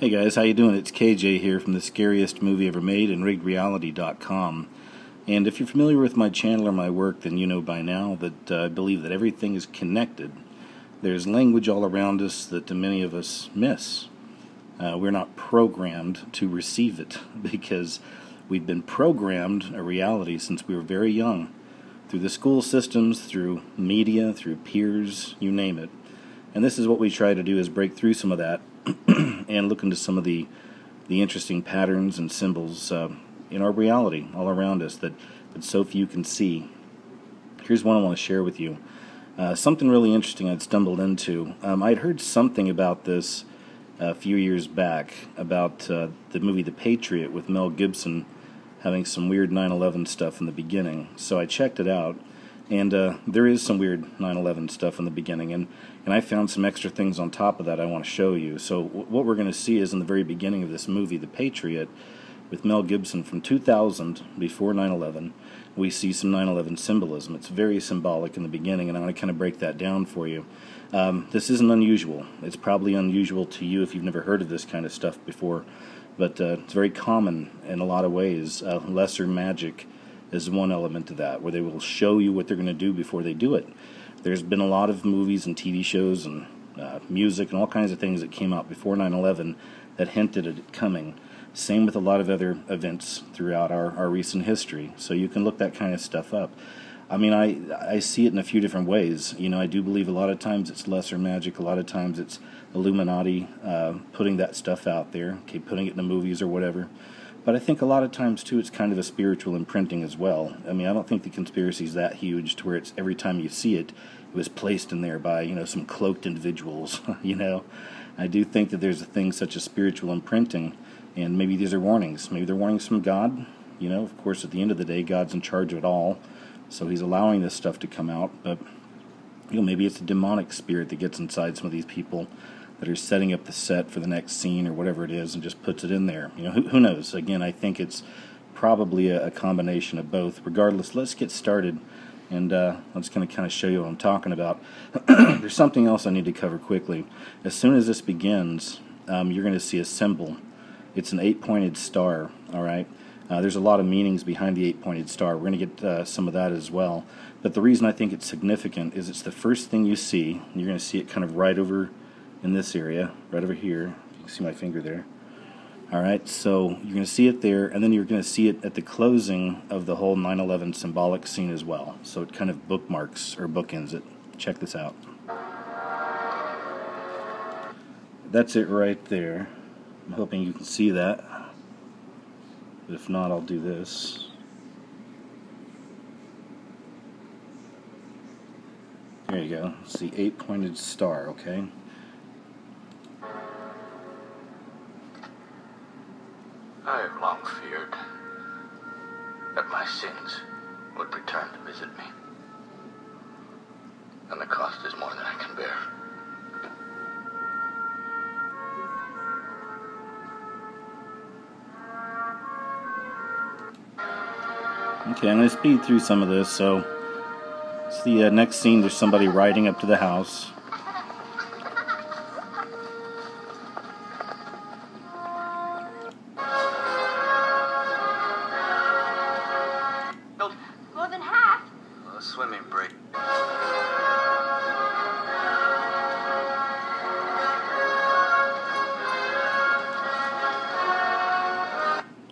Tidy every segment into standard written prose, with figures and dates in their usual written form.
Hey guys, how you doing? It's KJ here from the scariest movie ever made and riggedreality.com. And if you're familiar with my channel or my work, then you know by now that I believe that everything is connected. There's language all around us that many of us miss. We're not programmed to receive it because we've been programmed a reality since we were very young. Through the school systems, through media, through peers, you name it. And this is what we try to do, is break through some of that and look into some of the interesting patterns and symbols in our reality all around us that so few can see. Here's one I want to share with you. Something really interesting I'd stumbled into. I'd heard something about this a few years back, about the movie The Patriot with Mel Gibson having some weird 9/11 stuff in the beginning. So I checked it out, and there is some weird 9/11 stuff in the beginning, and I found some extra things on top of that I want to show you. So what we're going to see is in the very beginning of this movie, The Patriot, with Mel Gibson from 2000, before 9/11, we see some 9/11 symbolism. It's very symbolic in the beginning, and I'm going to kind of break that down for you. This isn't unusual. It's probably unusual to you if you've never heard of this kind of stuff before, but it's very common in a lot of ways. Lesser magic is one element to that, where they will show you what they're going to do before they do it. There's been a lot of movies and TV shows and music and all kinds of things that came out before 9/11 that hinted at it coming. Same with a lot of other events throughout our recent history. So you can look that kind of stuff up. I mean, I see it in a few different ways. You know, I do believe a lot of times it's lesser magic. A lot of times it's Illuminati putting that stuff out there, okay, putting it in the movies or whatever. But I think a lot of times, too, it's kind of a spiritual imprinting as well. I mean, I don't think the conspiracy is that huge to where it's every time you see it, it was placed in there by, you know, some cloaked individuals, you know. I do think that there's a thing such as spiritual imprinting, and maybe these are warnings. Maybe they're warnings from God. You know, of course, at the end of the day, God's in charge of it all, so He's allowing this stuff to come out. But, you know, maybe it's a demonic spirit that gets inside some of these people that are setting up the set for the next scene or whatever it is and just puts it in there. You know, who knows? Again, I think it's probably a combination of both. Regardless, let's get started, and I'm just going to kind of show you what I'm talking about. There's something else I need to cover quickly. As soon as this begins, you're going to see a symbol. It's an 8-pointed star, all right? There's a lot of meanings behind the 8-pointed star. We're going to get some of that as well. But the reason I think it's significant is it's the first thing you see. You're going to see it kind of right over in this area, right over here. You can see my finger there. Alright, so you're going to see it there, and then you're going to see it at the closing of the whole 9/11 symbolic scene as well. So it kind of bookmarks or bookends it. Check this out. That's it right there. I'm hoping you can see that. But if not, I'll do this. There you go. It's the 8-pointed star, okay? I have long feared that my sins would return to visit me, and the cost is more than I can bear. Okay, I'm going to speed through some of this. So, it's the next scene. There's somebody riding up to the house. More than half. A swimming break.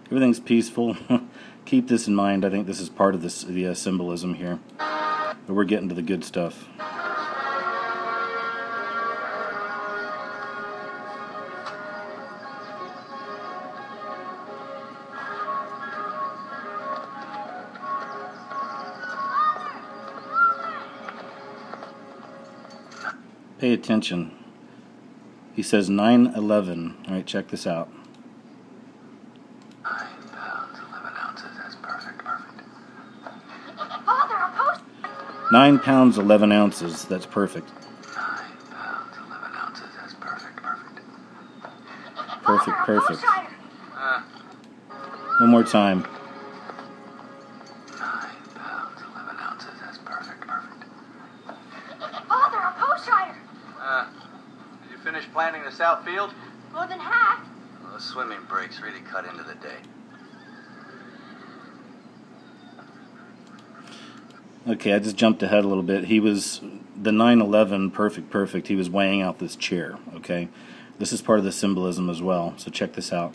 Everything's peaceful. Keep this in mind. I think this is part of this, the symbolism here. But we're getting to the good stuff. Pay attention. He says 9/11. All right, check this out. 9 pounds, 11 ounces. That's perfect. Father, a post. 9 pounds, 11 ounces. That's perfect. 9 pounds, 11 ounces. That's perfect. Perfect. One more time. 9 pounds, 11 ounces. That's perfect. Father, a post rider. Did you finish planting the south field? More than half. Those swimming breaks really cut into the day. Okay, I just jumped ahead a little bit. He was the 9/11 perfect. He was weighing out this chair, okay? This is part of the symbolism as well, so check this out.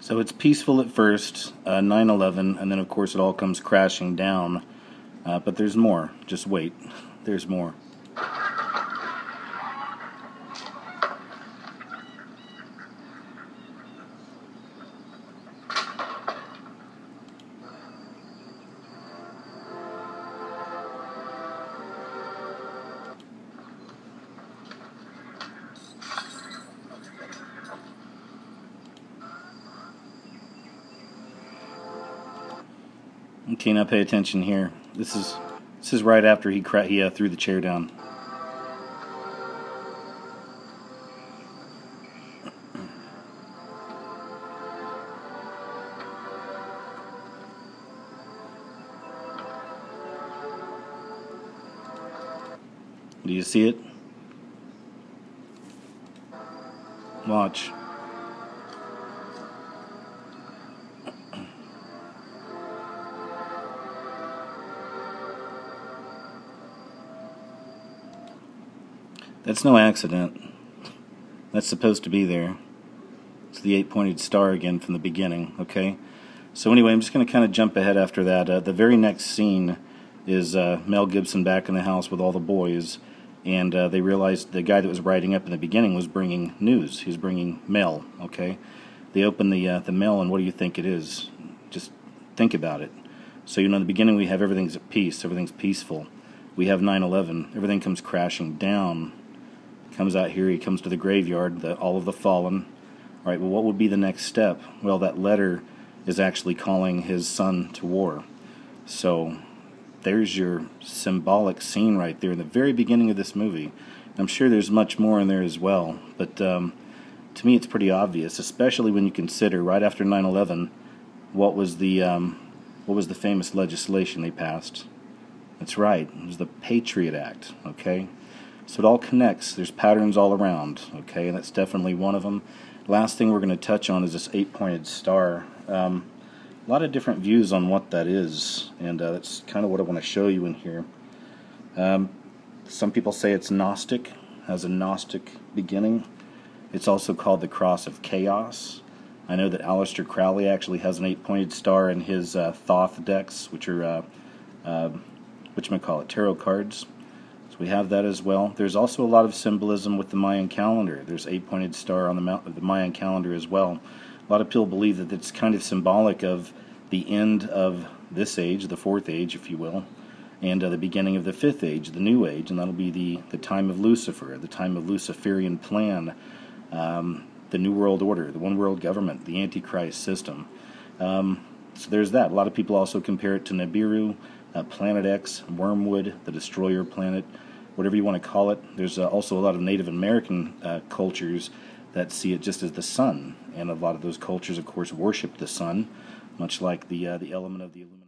So it's peaceful at first, 9/11, and then of course it all comes crashing down. But there's more. Just wait. There's more. Okay, now pay attention here. This is right after he threw the chair down. Do you see it? Watch. That's no accident. That's supposed to be there. It's the 8-pointed star again from the beginning, okay? So anyway, I'm just going to kind of jump ahead after that. The very next scene is Mel Gibson back in the house with all the boys, and they realized the guy that was writing up in the beginning was bringing news. He was bringing mail, okay? They open the mail, and what do you think it is? Just think about it. So, in the beginning we have everything's at peace, everything's peaceful. We have 9/11, everything comes crashing down. Comes out here, he comes to the graveyard, all of the fallen. All right, well, what would be the next step? Well, that letter is actually calling his son to war. So there's your symbolic scene right there in the very beginning of this movie. I'm sure there's much more in there as well, but to me it's pretty obvious, especially when you consider right after 9/11, what was the famous legislation they passed? That's right, it was the Patriot Act, okay? So it all connects. There's patterns all around, okay, and that's definitely one of them. Last thing we're going to touch on is this 8-pointed star. A lot of different views on what that is, and that's kind of what I want to show you in here. Some people say it's Gnostic, has a Gnostic beginning. It's also called the Cross of Chaos. I know that Aleister Crowley actually has an 8-pointed star in his Thoth decks, which are, tarot cards. So we have that as well. There's also a lot of symbolism with the Mayan Calendar. There's 8-pointed star on the Mayan Calendar as well. A lot of people believe that it's kind of symbolic of the end of this age, the 4th age, if you will, and the beginning of the 5th age, the New Age, and that'll be the time of Lucifer, the time of Luciferian plan, the New World Order, the One World Government, the Antichrist system. So there's that. A lot of people also compare it to Nibiru, Planet X, Wormwood, the Destroyer Planet, whatever you want to call it. There's also a lot of Native American cultures that see it just as the sun, and a lot of those cultures, of course, worship the sun, much like the element of the Illuminati.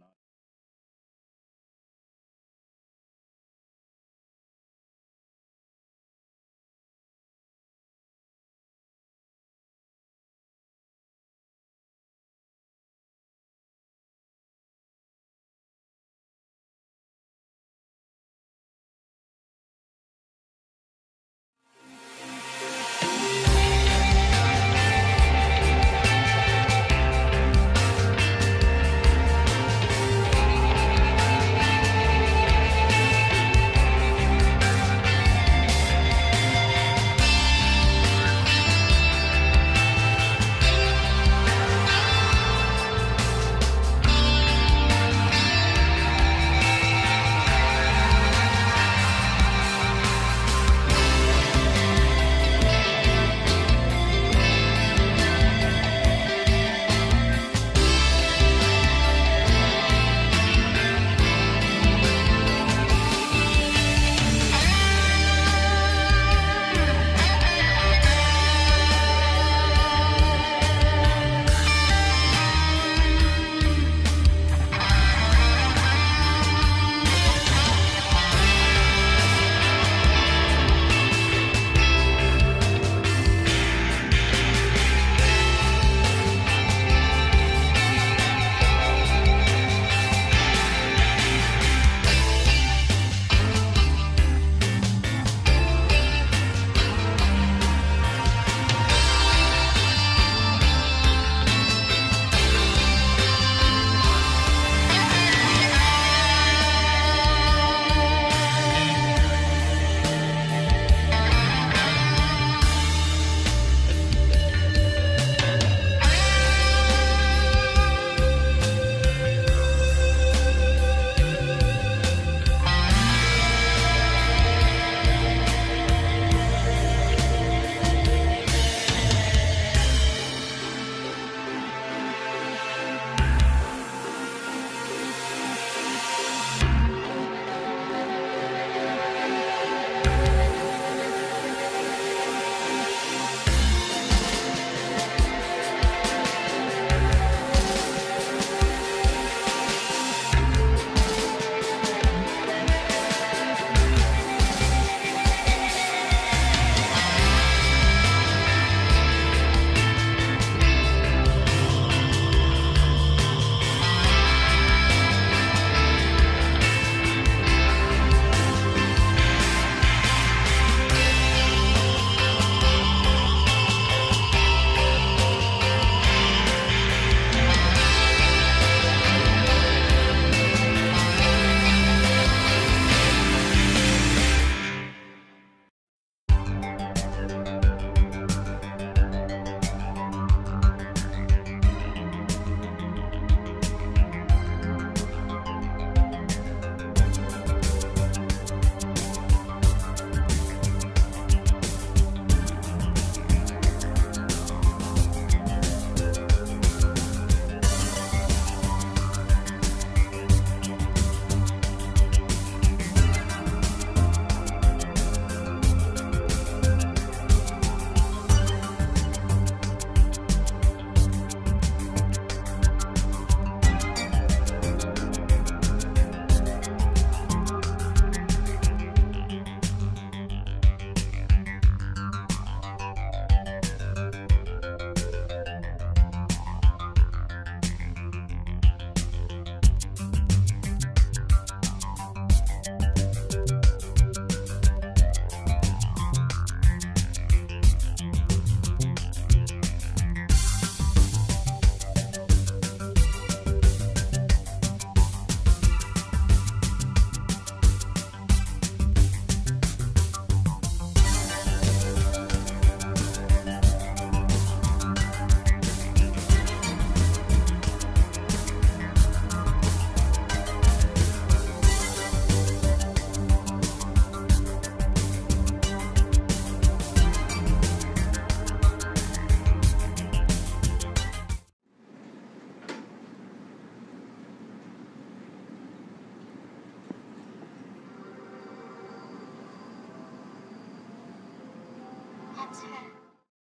answer.